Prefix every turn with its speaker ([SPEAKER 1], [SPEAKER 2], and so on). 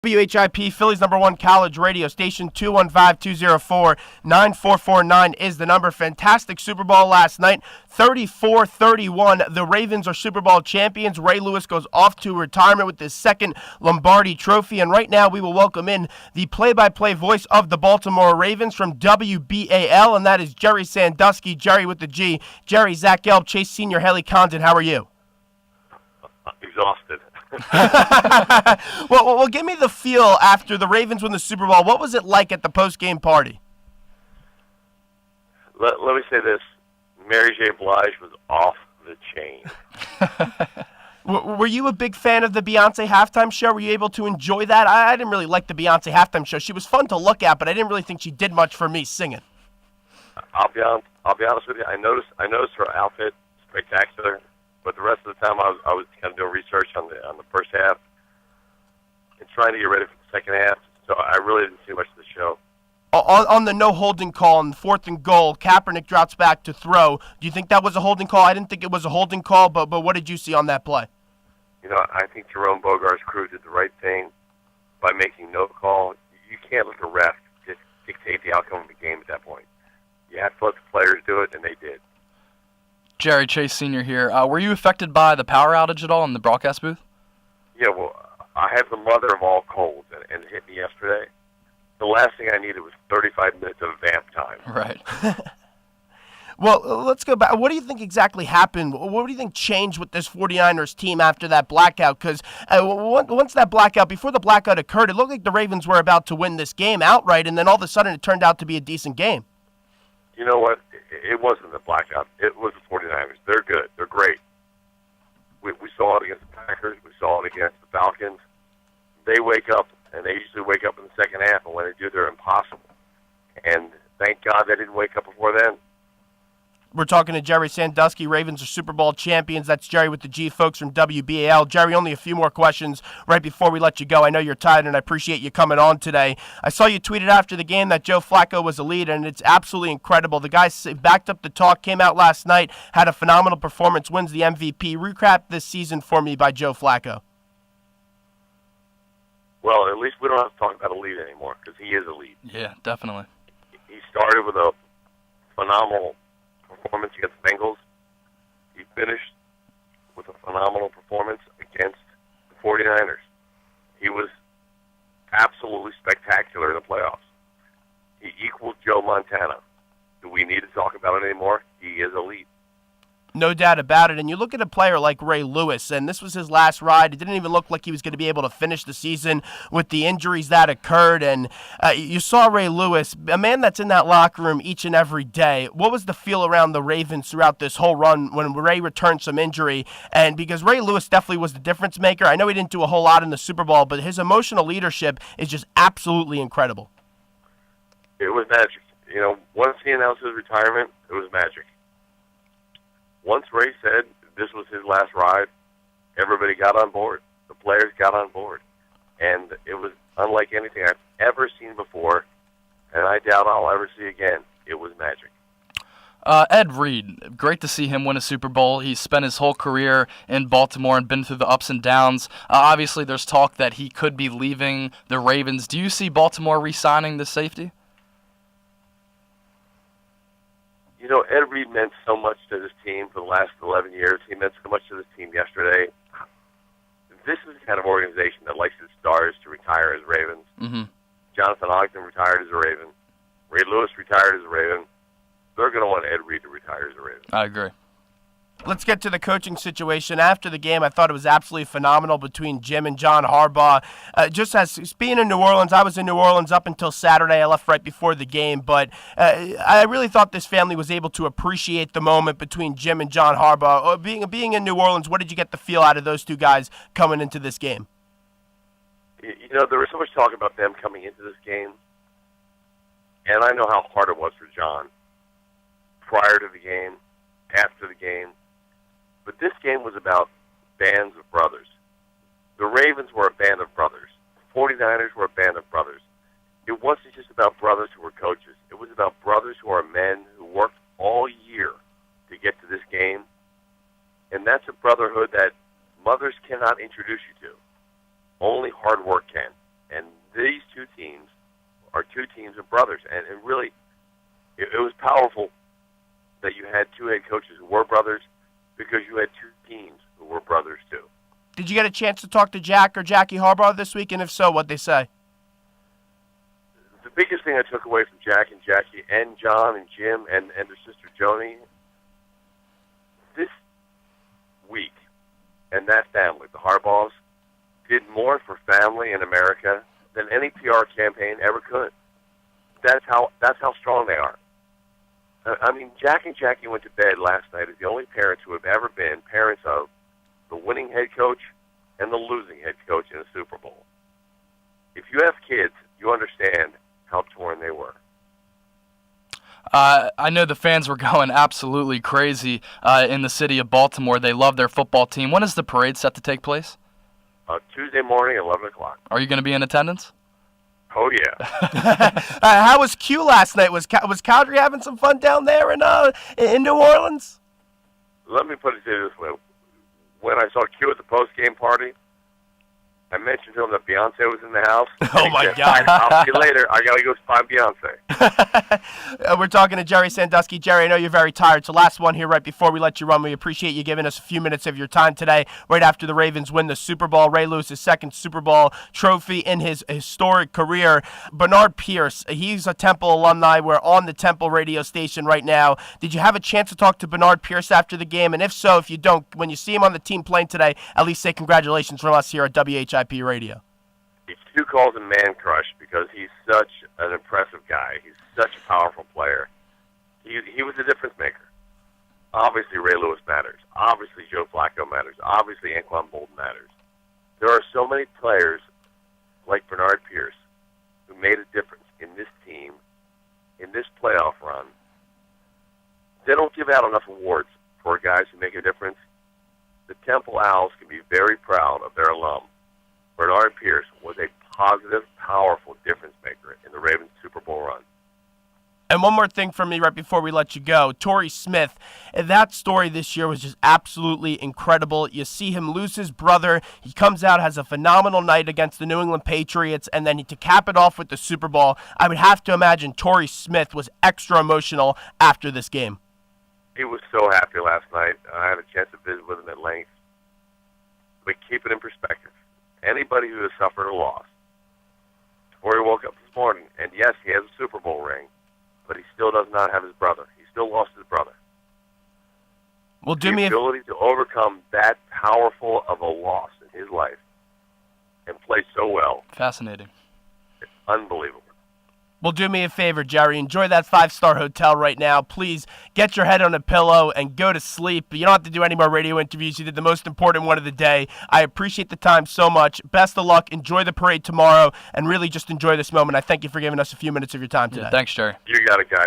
[SPEAKER 1] WHIP, Philly's #1 college radio station, 215-204-9449 is the number. Fantastic Super Bowl last night, 34-31. The Ravens are Super Bowl champions. Ray Lewis goes off to retirement with his second Lombardi trophy. And right now we will welcome in the play-by-play voice of the Baltimore Ravens from WBAL, and that is Gerry Sandusky, Gerry with the G. Gerry, Zach Gelb, Chase Sr., Haley Condon, how are you?
[SPEAKER 2] Exhausted.
[SPEAKER 1] well, give me the feel after the Ravens win the Super Bowl. What was it like at the post-game party?
[SPEAKER 2] Let me say this. Mary J. Blige was off the chain.
[SPEAKER 1] Were you a big fan of the Beyonce halftime show? Were you able to enjoy that? I didn't really like the Beyonce halftime show. She was fun to look at, but I didn't really think she did much for me singing.
[SPEAKER 2] I'll be honest with you. I noticed her outfit spectacular. But the rest of the time, I was kind of doing research on the first half and trying to get ready for the second half. So I really didn't see much of the show.
[SPEAKER 1] On the no holding call on 4th and goal, Kaepernick drops back to throw. Do you think that was a holding call? I didn't think it was a holding call, but what did you see on that play?
[SPEAKER 2] You know, I think Jerome Bogart's crew did the right thing by making no call. You can't let the ref dictate the outcome of the game at that point. You have to let the players do it, and they did.
[SPEAKER 3] Gerry, Chase Sr. here. Were you affected by the power outage at all in the broadcast booth?
[SPEAKER 2] Yeah, well, I have the mother of all colds, and it hit me yesterday. The last thing I needed was 35 minutes of vamp time.
[SPEAKER 3] Right.
[SPEAKER 1] Well, let's go back. What do you think exactly happened? What do you think changed with this 49ers team after that blackout? Because once that blackout, before the blackout occurred, it looked like the Ravens were about to win this game outright, and then all of a sudden it turned out to be a decent game.
[SPEAKER 2] You know what? It wasn't the blackout. It was the 49ers. They're good. They're great. We saw it against the Packers. We saw it against the Falcons. They wake up, and they usually wake up in the second half, and when they do, they're impossible. And thank God they didn't wake up before then.
[SPEAKER 1] We're talking to Gerry Sandusky. Ravens are Super Bowl champions. That's Gerry with the G, folks from WBAL. Gerry, only a few more questions right before we let you go. I know you're tired, and I appreciate you coming on today. I saw you tweeted after the game that Joe Flacco was a lead, and it's absolutely incredible. The guy backed up the talk, came out last night, had a phenomenal performance, wins the MVP. Recap this season for me by Joe Flacco.
[SPEAKER 2] Well, at least we don't have to talk about a lead anymore because he is a lead.
[SPEAKER 3] Yeah, definitely.
[SPEAKER 2] He started with a phenomenal performance against the Bengals. He finished with a phenomenal performance against the 49ers. He was absolutely spectacular in the playoffs. He equaled Joe Montana. Do we need to talk about it anymore? He is elite.
[SPEAKER 1] No doubt about it. And you look at a player like Ray Lewis, and this was his last ride. It didn't even look like he was going to be able to finish the season with the injuries that occurred. And you saw Ray Lewis, a man that's in that locker room each and every day. What was the feel around the Ravens throughout this whole run when Ray returned some injury? And because Ray Lewis definitely was the difference maker. I know he didn't do a whole lot in the Super Bowl, but his emotional leadership is just absolutely incredible.
[SPEAKER 2] It was magic. You know, once he announced his retirement, it was magic. Once Ray said this was his last ride, everybody got on board. The players got on board. And it was unlike anything I've ever seen before, and I doubt I'll ever see again. It was magic.
[SPEAKER 3] Ed Reed, great to see him win a Super Bowl. He's spent his whole career in Baltimore and been through the ups and downs. Obviously, there's talk that he could be leaving the Ravens. Do you see Baltimore re-signing the safety?
[SPEAKER 2] You know, Ed Reed meant so much to this team for the last 11 years. He meant so much to this team yesterday. This is the kind of organization that likes its stars to retire as Ravens.
[SPEAKER 3] Mm-hmm.
[SPEAKER 2] Jonathan Ogden retired as a Raven. Ray Lewis retired as a Raven. They're going to want Ed Reed to retire as a Raven.
[SPEAKER 3] I agree.
[SPEAKER 1] Let's get to the coaching situation. After the game, I thought it was absolutely phenomenal between Jim and John Harbaugh. Just as being in New Orleans, I was in New Orleans up until Saturday. I left right before the game, but I really thought this family was able to appreciate the moment between Jim and John Harbaugh. Being in New Orleans, what did you get the feel out of those two guys coming into this game?
[SPEAKER 2] You know, there was so much talk about them coming into this game, and I know how hard it was for John prior to the game, after the game. But this game was about bands of brothers. The Ravens were a band of brothers. The 49ers were a band of brothers. It wasn't just about brothers who were coaches. It was about brothers who are men who worked all year to get to this game. And that's a brotherhood that mothers cannot introduce you to. Only hard work can. these two teams are two teams of brothers, and really, it was powerful that you had two head coaches who were brothers because you had two teams who were brothers too.
[SPEAKER 1] Did you get a chance to talk to Jack or Jackie Harbaugh this week? And if so, what'd they say?
[SPEAKER 2] The biggest thing I took away from Jack and Jackie and John and Jim and their sister Joni, this week, and that family, the Harbaughs, did more for family in America than any PR campaign ever could. That's how strong they are. I mean, Jack and Jackie went to bed last night as the only parents who have ever been parents of the winning head coach and the losing head coach in a Super Bowl. If you have kids, you understand how torn they were.
[SPEAKER 3] I know the fans were going absolutely crazy in the city of Baltimore. They love their football team. When is the parade set to take place?
[SPEAKER 2] Tuesday morning at 11 o'clock.
[SPEAKER 3] Are you going to be in attendance?
[SPEAKER 2] Oh, yeah.
[SPEAKER 1] How was Q last night? Was Calgary having some fun down there in New Orleans?
[SPEAKER 2] Let me put it this way. When I saw Q at the post-game party, I mentioned to him that Beyonce was in the house.
[SPEAKER 1] Oh, my
[SPEAKER 2] said,
[SPEAKER 1] God.
[SPEAKER 2] I'll see you later. I got to go find Beyonce.
[SPEAKER 1] We're talking to Gerry Sandusky. Gerry, I know you're very tired, so last one here right before we let you run. We appreciate you giving us a few minutes of your time today, right after the Ravens win the Super Bowl. Ray Lewis' second Super Bowl trophy in his historic career. Bernard Pierce, he's a Temple alumni. We're on the Temple radio station right now. Did you have a chance to talk to Bernard Pierce after the game? And if so, if you don't, when you see him on the team plane today, at least say congratulations from us here at WHIP Radio.
[SPEAKER 2] Q calls him man crush because he's such an impressive guy. He's such a powerful player. He was a difference maker. Obviously, Ray Lewis matters. Obviously, Joe Flacco matters. Obviously, Anquan Bolden matters. There are so many players like Bernard Pierce who made a difference in this team, in this playoff run. They don't give out enough awards for guys who make a difference. The Temple Owls can be very proud of their alum. Bernard Pierce was a positive, powerful difference maker in the Ravens Super Bowl run.
[SPEAKER 1] And one more thing from me right before we let you go. Torrey Smith, that story this year was just absolutely incredible. You see him lose his brother. He comes out, has a phenomenal night against the New England Patriots, and then to cap it off with the Super Bowl, I would have to imagine Torrey Smith was extra emotional after this game.
[SPEAKER 2] He was so happy last night. I had a chance to visit with him at length. But keep it in perspective. Anybody who has suffered a loss. Torrey woke up this morning, and yes, he has a Super Bowl ring, but he still does not have his brother. He still lost his brother.
[SPEAKER 1] Well, do
[SPEAKER 2] the
[SPEAKER 1] me
[SPEAKER 2] ability to overcome that powerful of a loss in his life and play so well.
[SPEAKER 3] Fascinating.
[SPEAKER 2] It's unbelievable.
[SPEAKER 1] Well, do me a favor, Gerry. Enjoy that 5-star hotel right now. Please get your head on a pillow and go to sleep. You don't have to do any more radio interviews. You did the most important one of the day. I appreciate the time so much. Best of luck. Enjoy the parade tomorrow, and really just enjoy this moment. I thank you for giving us a few minutes of your time today.
[SPEAKER 3] Yeah, thanks, Gerry.
[SPEAKER 2] You got it, guys.